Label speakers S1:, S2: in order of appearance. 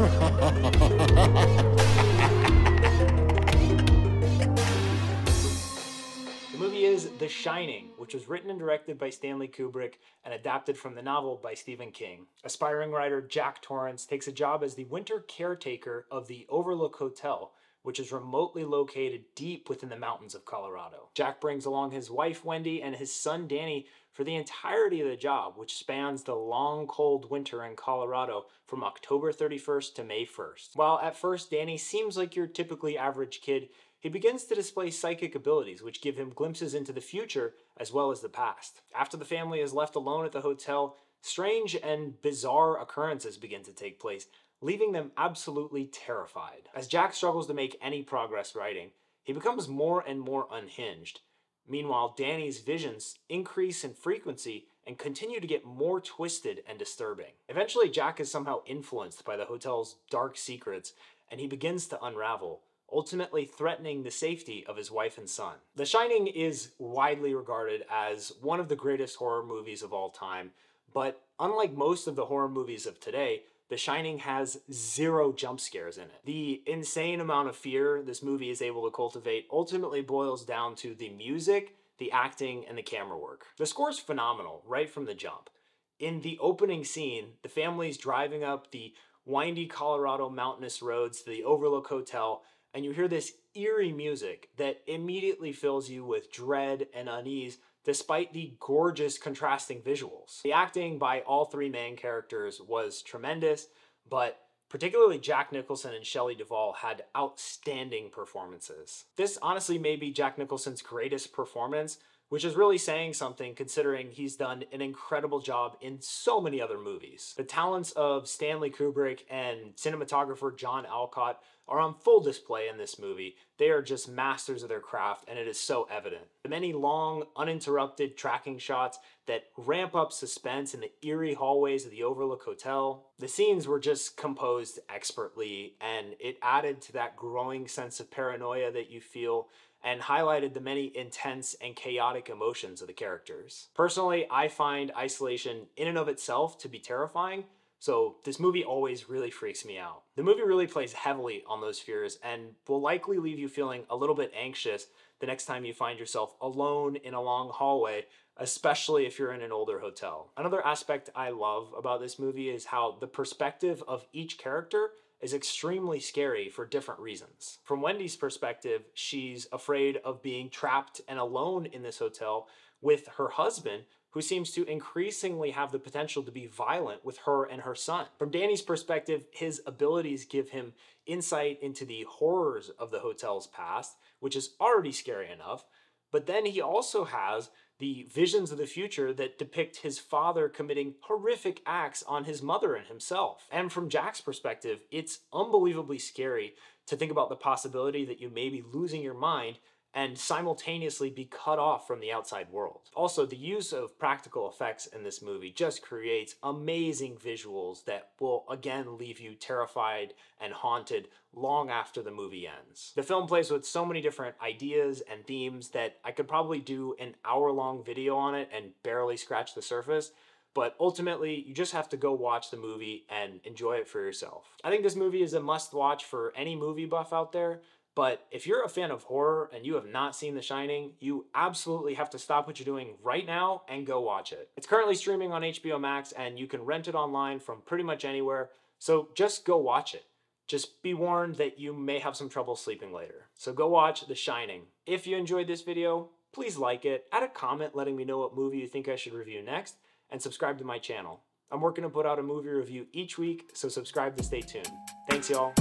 S1: The movie is The Shining, which was written and directed by Stanley Kubrick and adapted from the novel by Stephen King. Aspiring writer Jack Torrance takes a job as the winter caretaker of the Overlook Hotel, which is remotely located deep within the mountains of Colorado. Jack brings along his wife Wendy and his son Danny for the entirety of the job, which spans the long cold winter in Colorado from October 31st to May 1st. While at first Danny seems like your typically average kid, he begins to display psychic abilities which give him glimpses into the future as well as the past. After the family is left alone at the hotel, strange and bizarre occurrences begin to take place, leaving them absolutely terrified. As Jack struggles to make any progress writing, he becomes more and more unhinged. Meanwhile, Danny's visions increase in frequency and continue to get more twisted and disturbing. Eventually, Jack is somehow influenced by the hotel's dark secrets, and he begins to unravel, ultimately threatening the safety of his wife and son. The Shining is widely regarded as one of the greatest horror movies of all time, but unlike most of the horror movies of today, The Shining has 0 jump scares in it. The insane amount of fear this movie is able to cultivate ultimately boils down to the music, the acting, and the camera work. The score's phenomenal right from the jump. In the opening scene, the family's driving up the windy Colorado mountainous roads to the Overlook Hotel, and you hear this eerie music that immediately fills you with dread and unease despite the gorgeous contrasting visuals. The acting by all 3 main characters was tremendous, but particularly Jack Nicholson and Shelley Duvall had outstanding performances. This honestly may be Jack Nicholson's greatest performance, which is really saying something considering he's done an incredible job in so many other movies. The talents of Stanley Kubrick and cinematographer John Alcott are on full display in this movie. They are just masters of their craft, and it is so evident. The many long, uninterrupted tracking shots that ramp up suspense in the eerie hallways of the Overlook Hotel. The scenes were just composed expertly, and it added to that growing sense of paranoia that you feel and highlighted the many intense and chaotic emotions of the characters. Personally, I find isolation in and of itself to be terrifying, so this movie always really freaks me out. The movie really plays heavily on those fears and will likely leave you feeling a little bit anxious the next time you find yourself alone in a long hallway, especially if you're in an older hotel. Another aspect I love about this movie is how the perspective of each character is extremely scary for different reasons. From Wendy's perspective, she's afraid of being trapped and alone in this hotel with her husband, who seems to increasingly have the potential to be violent with her and her son. From Danny's perspective, his abilities give him insight into the horrors of the hotel's past, which is already scary enough, but then he also has the visions of the future that depict his father committing horrific acts on his mother and himself. And from Jack's perspective, it's unbelievably scary to think about the possibility that you may be losing your mind and simultaneously be cut off from the outside world. Also, the use of practical effects in this movie just creates amazing visuals that will again leave you terrified and haunted long after the movie ends. The film plays with so many different ideas and themes that I could probably do an hour-long video on it and barely scratch the surface, but ultimately, you just have to go watch the movie and enjoy it for yourself. I think this movie is a must-watch for any movie buff out there, but if you're a fan of horror and you have not seen The Shining, you absolutely have to stop what you're doing right now and go watch it. It's currently streaming on HBO Max and you can rent it online from pretty much anywhere, so just go watch it. Just be warned that you may have some trouble sleeping later. So go watch The Shining. If you enjoyed this video, please like it, add a comment letting me know what movie you think I should review next, and subscribe to my channel. I'm working to put out a movie review each week, so subscribe to stay tuned. Thanks, y'all.